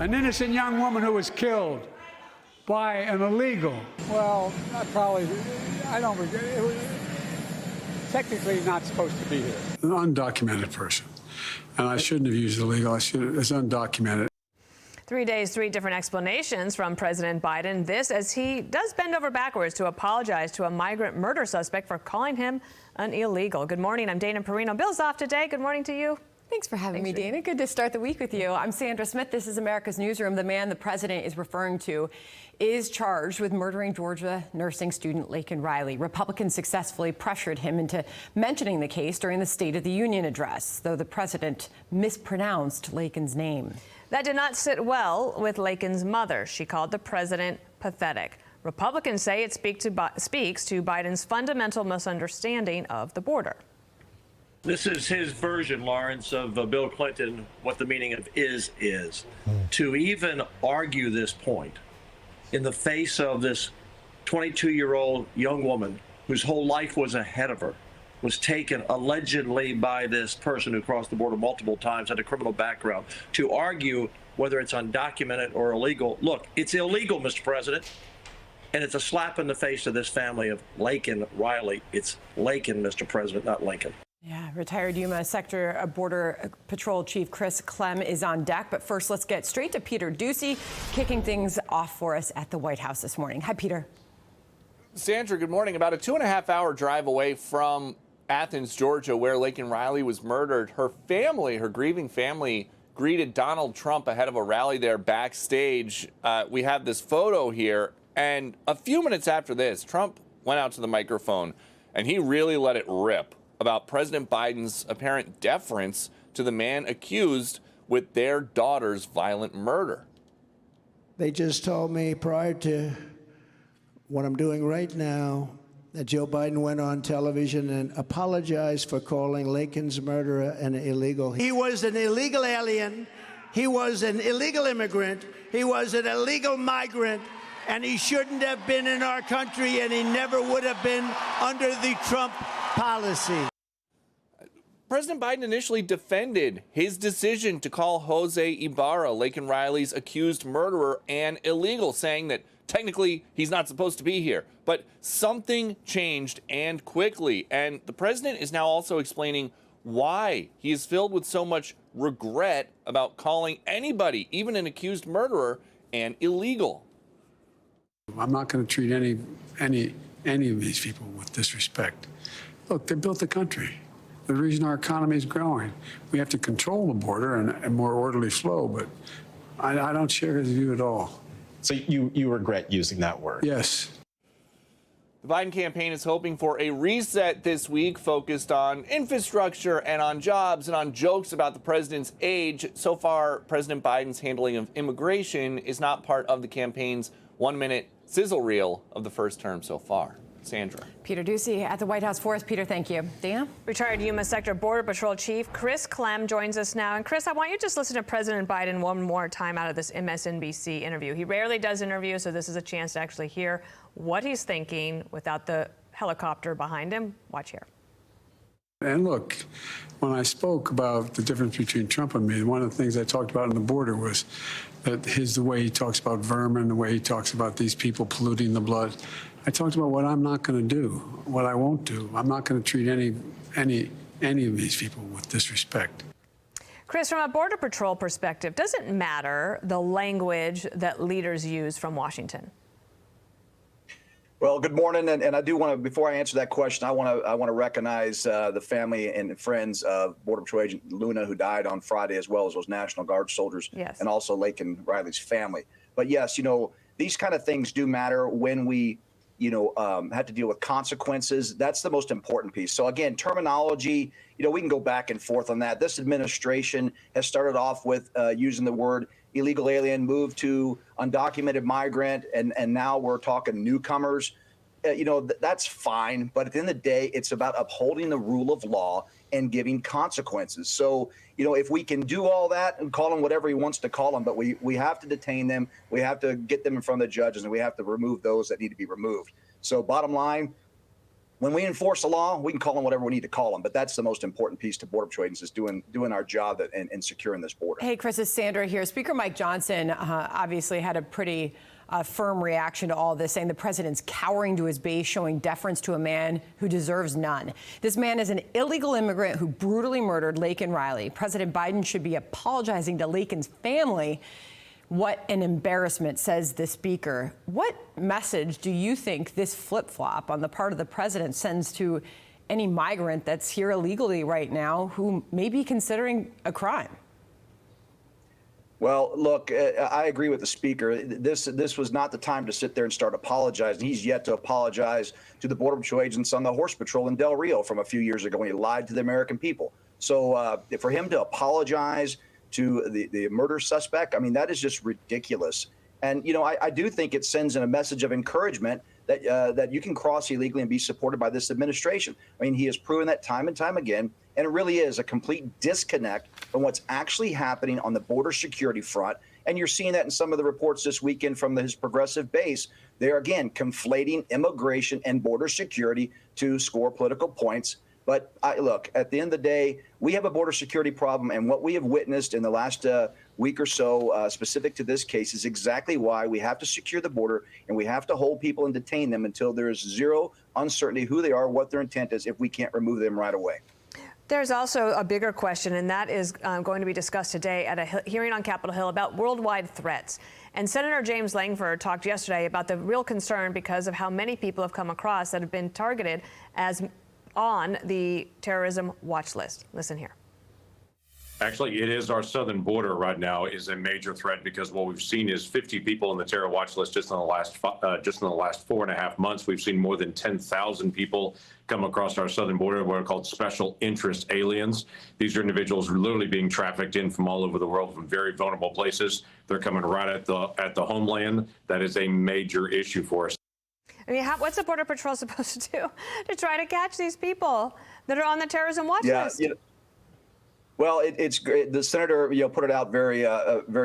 An innocent young woman who was killed by an illegal. Well, I don't regret it. It was technically not supposed to be here. An undocumented person. And I shouldn't have used illegal. It's undocumented. 3 days, 3 different explanations from President Biden. This as he does bend over backwards to apologize to a migrant murder suspect for calling him an illegal. Good morning. I'm Dana Perino. Bill's off today. Good morning to you. Thanks for having me, Dana. Good to start the week with you. I'm Sandra Smith. This is America's Newsroom. The man the president is referring to is charged with murdering Georgia nursing student Laken Riley. Republicans successfully pressured him into mentioning the case during the State of the Union address, though the president mispronounced Laken's name. That did not sit well with Laken's mother. She called the president pathetic. Republicans say it speaks to Biden's fundamental misunderstanding of the border. This is his version, Lawrence, of Bill Clinton, what the meaning of is. To even argue this point in the face of this 22-year-old young woman whose whole life was ahead of her, was taken allegedly by this person who crossed the border multiple times, had a criminal background, to argue whether it's undocumented or illegal. Look, it's illegal, Mr. President, and it's a slap in the face of this family of Laken Riley. It's Laken, Mr. President, not Lincoln. Yeah, retired Yuma Sector Border Patrol Chief Clem is on deck. But first, let's get straight to Peter Doocy, kicking things off for us at the White House this morning. Hi, Peter. Sandra, good morning. About a 2.5-hour drive away from Athens, Georgia, where Laken Riley was murdered, her family, her grieving family, greeted Donald Trump ahead of a rally there backstage. We have this photo here. And a few minutes after this, Trump went out to the microphone and he really let it rip about President Biden's apparent deference to the man accused with their daughter's violent murder. They just told me prior to what I'm doing right now that Joe Biden went on television and apologized for calling Laken's murderer an illegal. He was an illegal alien. He was an illegal immigrant. He was an illegal migrant. And he shouldn't have been in our country, and he never would have been under the Trump policy. President Biden initially defended his decision to call Jose Ibarra, Laken Riley's accused murderer, an illegal, saying that technically he's not supposed to be here. But something changed, and quickly. And the president is now also explaining why he is filled with so much regret about calling anybody, even an accused murderer, an illegal. I'm not going to treat any of these people with disrespect. Look, they built the country. The reason our economy is growing. We have to control the border and a more orderly flow, but I don't share his view at all. So you regret using that word? Yes. The Biden campaign is hoping for a reset this week focused on infrastructure and on jobs and on jokes about the president's age. So far, President Biden's handling of immigration is not part of the campaign's 1-minute sizzle reel of the first term so far. Sandra. Peter Doocy at the White House for us. Peter, thank you. Dana? Retired Yuma Sector Border Patrol Chief Clem joins us now. And Chris, I want you to just listen to President Biden one more time out of this MSNBC interview. He rarely does interviews, so this is a chance to actually hear what he's thinking without the helicopter behind him. Watch here. And look, when I spoke about the difference between Trump and me, one of the things I talked about on the border was that the way he talks about vermin, the way he talks about these people polluting the blood. I talked about what I'm not going to do, what I won't do. I'm not going to treat any of these people with disrespect. Chris, from a Border Patrol perspective, does it matter the language that leaders use from Washington? Well, good morning, and I do want to, before I answer that question, I want to recognize the family and friends of Border Patrol Agent Luna, who died on Friday, as well as those National Guard soldiers, yes, and also Laken Riley's family. But yes, these kind of things do matter when we, have to deal with consequences. That's the most important piece. So again, terminology, we can go back and forth on that. This administration has started off with using the word illegal alien, moved to undocumented migrant, and now we're talking newcomers. That's fine. But at the end of the day, it's about upholding the rule of law and giving consequences. So, if we can do all that and call them whatever he wants to call them, but we have to detain them, we have to get them in front of the judges, and we have to remove those that need to be removed. So bottom line, when we enforce the law, we can call them whatever we need to call them. But that's the most important piece to Border Patrol agents is doing our job in securing this border. Hey, Chris, it's Sandra here. Speaker Mike Johnson obviously had a pretty firm reaction to all this, saying the president's cowering to his base, showing deference to a man who deserves none. This man is an illegal immigrant who brutally murdered Laken Riley. President Biden should be apologizing to Laken's family. What an embarrassment, says the speaker. What message do you think this flip-flop on the part of the president sends to any migrant that's here illegally right now who may be considering a crime? Well, look, I agree with the speaker. This was not the time to sit there and start apologizing. He's yet to apologize to the Border Patrol agents on the horse patrol in Del Rio from a few years ago when he lied to the American people. So for him to apologize to the murder suspect, I mean, that is just ridiculous. And, you know, I do think it sends in a message of encouragement that you can cross illegally and be supported by this administration. I mean, he has proven that time and time again, and it really is a complete disconnect from what's actually happening on the border security front. And you're seeing that in some of the reports this weekend from his progressive base. They're, again, conflating immigration and border security to score political points. But look, at the end of the day, we have a border security problem, and what we have witnessed in the last week or so, specific to this case, is exactly why we have to secure the border, and we have to hold people and detain them until there is zero uncertainty who they are, what their intent is, if we can't remove them right away. There's also a bigger question, and that is going to be discussed today at a hearing on Capitol Hill about worldwide threats. And Senator James Langford talked yesterday about the real concern because of how many people have come across that have been targeted as on the terrorism watch list. Listen here. Actually, it is our southern border right now is a major threat because what we've seen is 50 people on the terror watch list just in the last 4.5 months. We've seen more than 10,000 people come across our southern border, what are called special interest aliens. These are individuals who are literally being trafficked in from all over the world from very vulnerable places. They're coming right at the homeland. That is a major issue for us. I mean, what's the Border Patrol supposed to do to try to catch these people that are on the terrorism watch list? Yeah. Well, it's great. The senator, put it out very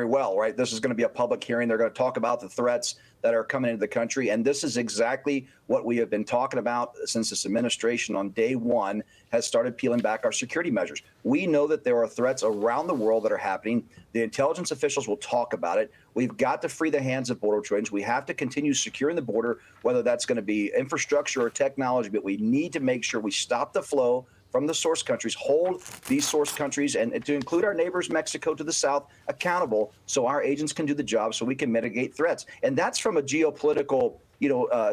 well, right? This is going to be a public hearing. They're going to talk about the threats that are coming into the country. And this is exactly what we have been talking about since this administration on day one has started peeling back our security measures. We know that there are threats around the world that are happening. The intelligence officials will talk about it. We've got to free the hands of border patrol agents. We have to continue securing the border, whether that's going to be infrastructure or technology, but we need to make sure we stop the flow from the source countries, hold these source countries, and to include our neighbors, Mexico to the south, accountable so our agents can do the job so we can mitigate threats. And that's from a geopolitical,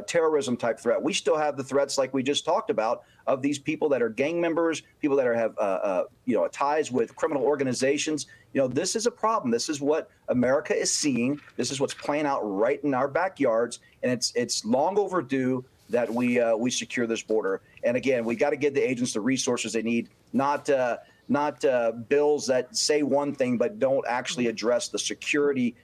terrorism type threat. We still have the threats like we just talked about of these people that are gang members, people that have, ties with criminal organizations. This is a problem. This is what America is seeing. This is what's playing out right in our backyards. And it's long overdue that we secure this border. And again, we got to give the agents the resources they need, not bills that say one thing but don't actually address the security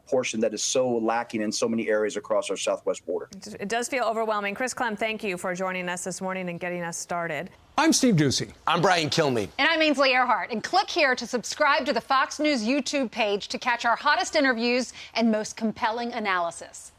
portion that is so lacking in so many areas across our southwest border. It does feel overwhelming. Chris Clem, thank you for joining us this morning and getting us started. I'm Steve Doocy. I'm Brian Kilmeade. And I'm Ainsley Earhart. And click here to subscribe to the Fox News YouTube page to catch our hottest interviews and most compelling analysis.